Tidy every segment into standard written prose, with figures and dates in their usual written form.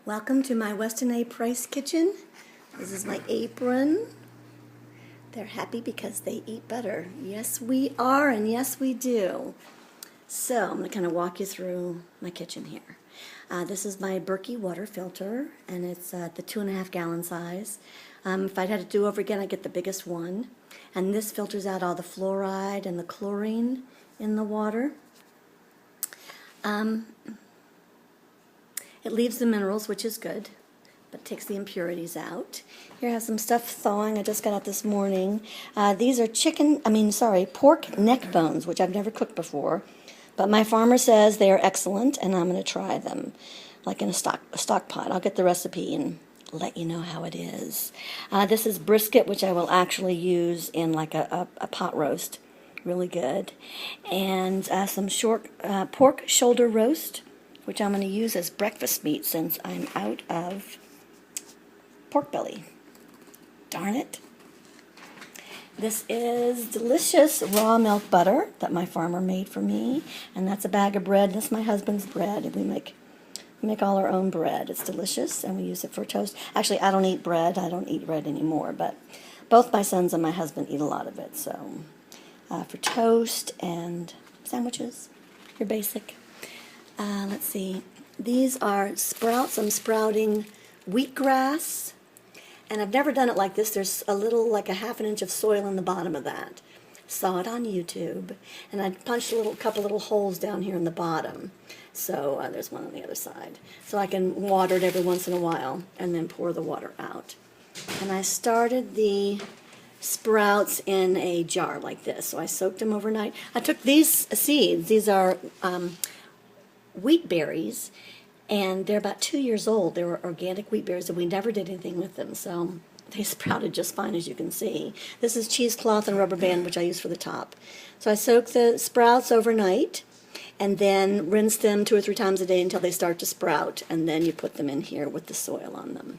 Welcome to my Weston A. Price kitchen. This is my apron. They're happy because they eat butter. Yes, we are, and yes, we do. So I'm going to kind of walk you through my kitchen here. This is my Berkey water filter, and it's the 2.5 gallon size. If I'd had to do over again, I'd get the biggest one. And this filters out all the fluoride and the chlorine in the water. It leaves the minerals, which is good, but takes the impurities out. Here I have some stuff thawing I just got out this morning. These are pork neck bones, which I've never cooked before, but my farmer says they are excellent, and I'm going to try them, like in a stock pot. I'll get the recipe and let you know how it is. This is brisket, which I will actually use in like a pot roast. Really good. And some short pork shoulder roast, which I'm going to use as breakfast meat since I'm out of pork belly. Darn it. This is delicious raw milk butter that my farmer made for me, and that's a bag of bread. That's my husband's bread. We make all our own bread. It's delicious, and we use it for toast. Actually, I don't eat bread. I don't eat bread anymore, but both my sons and my husband eat a lot of it. So for toast and sandwiches, your basic. Let's see. These are sprouts. I'm sprouting wheatgrass, and I've never done it like this. There's a little, like a ½ inch of soil in the bottom of that. Saw it on YouTube, and I punched a couple little holes down here in the bottom. So there's one on the other side. So I can water it every once in a while and then pour the water out. And I started the sprouts in a jar like this. So I soaked them overnight. I took these seeds. These are wheat berries, and they're about 2 years old. They were organic wheat berries, and we never did anything with them, so they sprouted just fine, as you can see. This is cheesecloth and rubber band, which I use for the top. So I soak the sprouts overnight, and then rinse them 2 or 3 times a day until they start to sprout, and then you put them in here with the soil on them.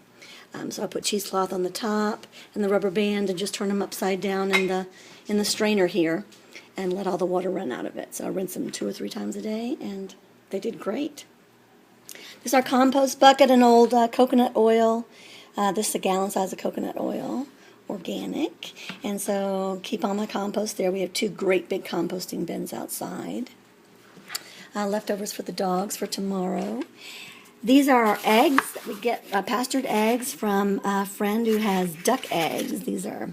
So I put cheesecloth on the top and the rubber band, and just turn them upside down in the strainer here, and let all the water run out of it. So I rinse them 2 or 3 times a day, and they did great. This is our compost bucket and old coconut oil. This is a gallon size of coconut oil, organic. And so keep all my compost there. We have 2 great big composting bins outside. Leftovers for the dogs for tomorrow. These are our eggs that we get, pastured eggs from a friend who has duck eggs. These are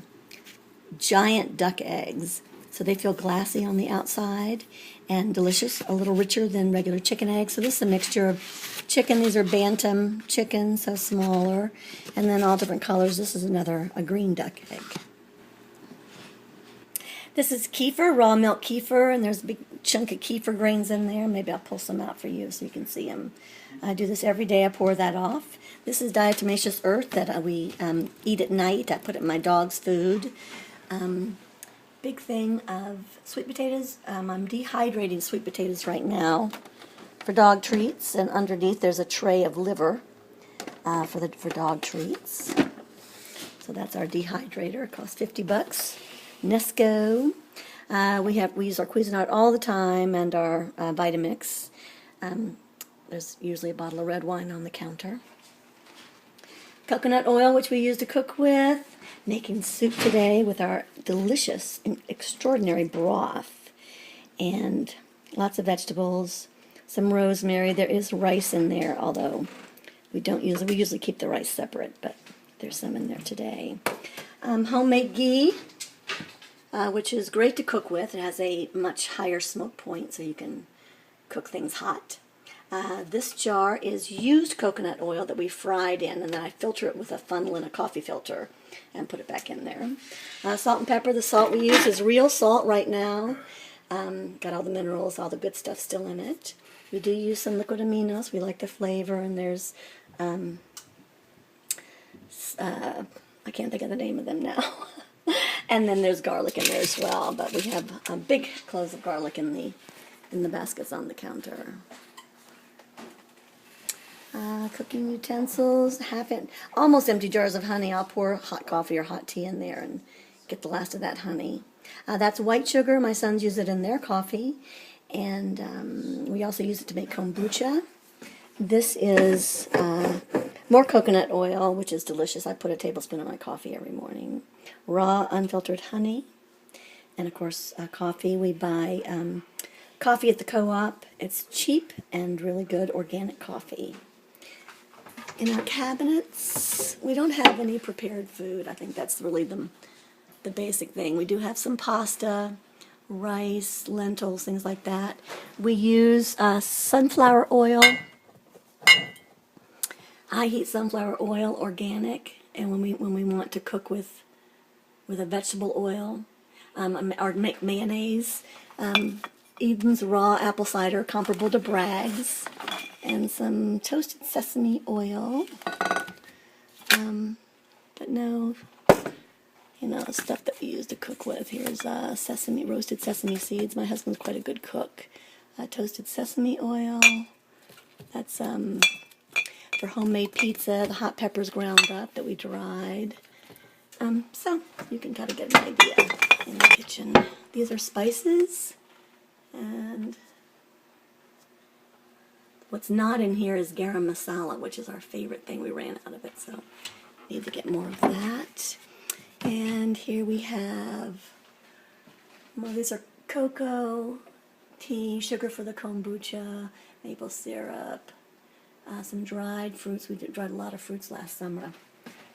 giant duck eggs. So they feel glassy on the outside and delicious, a little richer than regular chicken eggs. So this is a mixture of chicken. These are bantam chicken, so smaller, and then all different colors. This is a green duck egg. This is kefir, raw milk kefir, and there's a big chunk of kefir grains in there. Maybe I'll pull some out for you so you can see them. I do this every day. I pour that off. This is diatomaceous earth that we eat at night. I put it in my dog's food. Big thing of sweet potatoes. I'm dehydrating sweet potatoes right now for dog treats, and underneath there's a tray of liver for dog treats. So that's our dehydrator. It costs $50. Nesco. We use our Cuisinart all the time, and our Vitamix. There's usually a bottle of red wine on the counter. Coconut oil, which we use to cook with. Making soup today with our delicious and extraordinary broth, and lots of vegetables, some rosemary. There is rice in there, although we usually keep the rice separate, but there's some in there today. Homemade ghee, which is great to cook with. It has a much higher smoke point, so you can cook things hot. This jar is used coconut oil that we fried in, and then I filter it with a funnel and a coffee filter and put it back in there. Salt and pepper. The salt we use is real salt right now. Got all the minerals, all the good stuff still in it. We do use some liquid aminos. We like the flavor, and there's, I can't think of the name of them now. And then there's garlic in there as well, but we have big cloves of garlic in the baskets on the counter. Cooking utensils, almost empty jars of honey. I'll pour hot coffee or hot tea in there and get the last of that honey. That's white sugar. My sons use it in their coffee, and we also use it to make kombucha. This is More coconut oil, which is delicious. I put a tablespoon in my coffee every morning. Raw, unfiltered honey. And, of course, coffee. We buy coffee at the co-op. It's cheap and really good organic coffee. In our cabinets, we don't have any prepared food. I think that's really the basic thing. We do have some pasta, rice, lentils, things like that. We use sunflower oil. I heat sunflower oil organic, and when we want to cook with a vegetable oil, or make mayonnaise, Eden's raw apple cider, comparable to Bragg's, and some toasted sesame oil. But no, stuff that we use to cook with. Here's roasted sesame seeds. My husband's quite a good cook. Toasted sesame oil. That's for homemade pizza. The hot peppers ground up that we dried. So you can kind of get an idea in the kitchen. These are spices, and what's not in here is garam masala, which is our favorite thing. We ran out of it, so need to get more of that. And here we have, well, these are cocoa, tea, sugar for the kombucha, maple syrup, some dried fruits. We dried a lot of fruits last summer.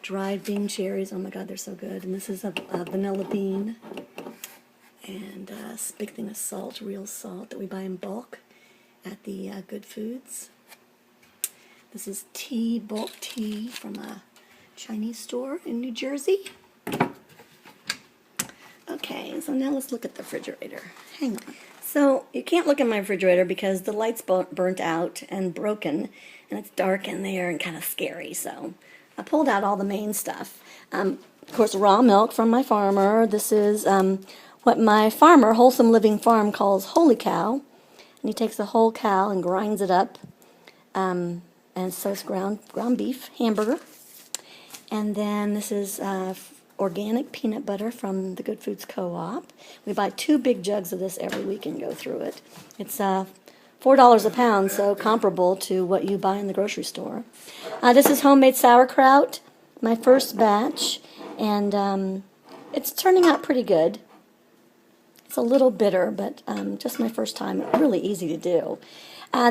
Dried bean cherries, oh my God, they're so good. And this is a vanilla bean. And a big thing of salt, real salt, that we buy in bulk at the Good Foods. This is tea, bulk tea from a Chinese store in New Jersey. Okay, so now let's look at the refrigerator. Hang on. So you can't look at my refrigerator because the light's burnt out and broken, and it's dark in there and kind of scary, so I pulled out all the main stuff. Of course, raw milk from my farmer. This is what my farmer, Wholesome Living Farm, calls Holy Cow. And he takes a whole cow and grinds it up. And so it's ground beef, hamburger. And then this is organic peanut butter from the Good Foods Co-op. We buy 2 big jugs of this every week and go through it. It's $4 a pound, so comparable to what you buy in the grocery store. This is homemade sauerkraut, my first batch, and it's turning out pretty good. It's a little bitter, but just my first time. Really easy to do.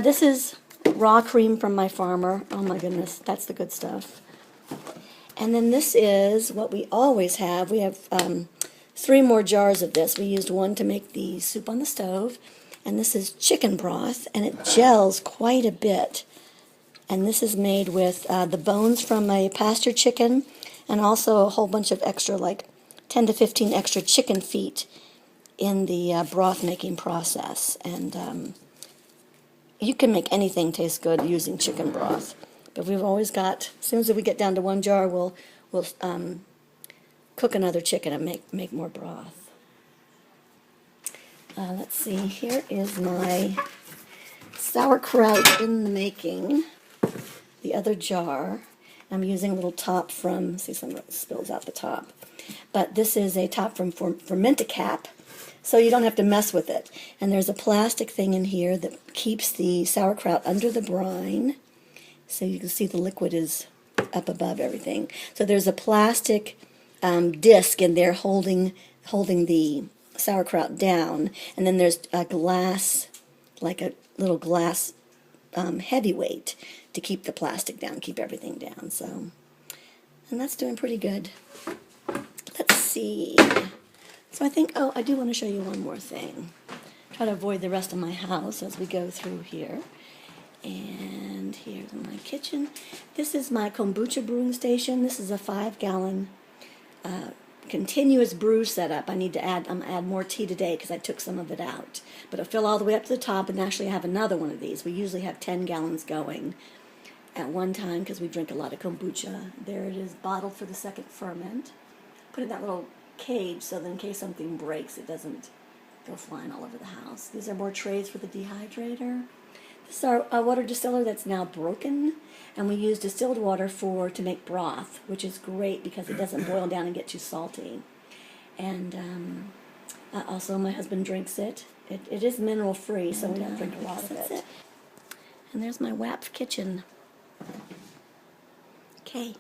This is raw cream from my farmer. Oh my goodness, that's the good stuff. And then this is what we always have. We have 3 more jars of this. We used 1 to make the soup on the stove. And this is chicken broth, and it gels quite a bit. And this is made with the bones from a pasture chicken, and also a whole bunch of extra, like 10 to 15 extra chicken feet in the broth making process. And you can make anything taste good using chicken broth. But we've always got, as soon as we get down to 1 jar, we'll cook another chicken and make more broth. Let's see, here is my sauerkraut in the making, the other jar. I'm using a little top from, see, some spills out the top. But this is a top from Ferment-A-Cap, so you don't have to mess with it. And there's a plastic thing in here that keeps the sauerkraut under the brine, so you can see the liquid is up above everything. So there's a plastic disc in there holding the sauerkraut down, and then there's a glass, like a little glass heavyweight to keep the plastic down, keep everything down. So, and that's doing pretty good. Let's see. So I think, I do want to show you one more thing. Try to avoid the rest of my house as we go through here. And here's my kitchen. This is my kombucha brewing station. This is a 5-gallon continuous brew setup. I need to add more tea today because I took some of it out. But it'll fill all the way up to the top, and actually I have another one of these. We usually have 10 gallons going at one time because we drink a lot of kombucha. There it is, bottled for the second ferment. Put it in that little cage so that in case something breaks, it doesn't go flying all over the house. These are more trays for the dehydrator. This is our water distiller that's now broken, and we use distilled water to make broth, which is great because it doesn't boil down and get too salty. And also my husband drinks it. It is mineral free, so we don't drink a lot of it. And there's my WAPF Kitchen. Okay.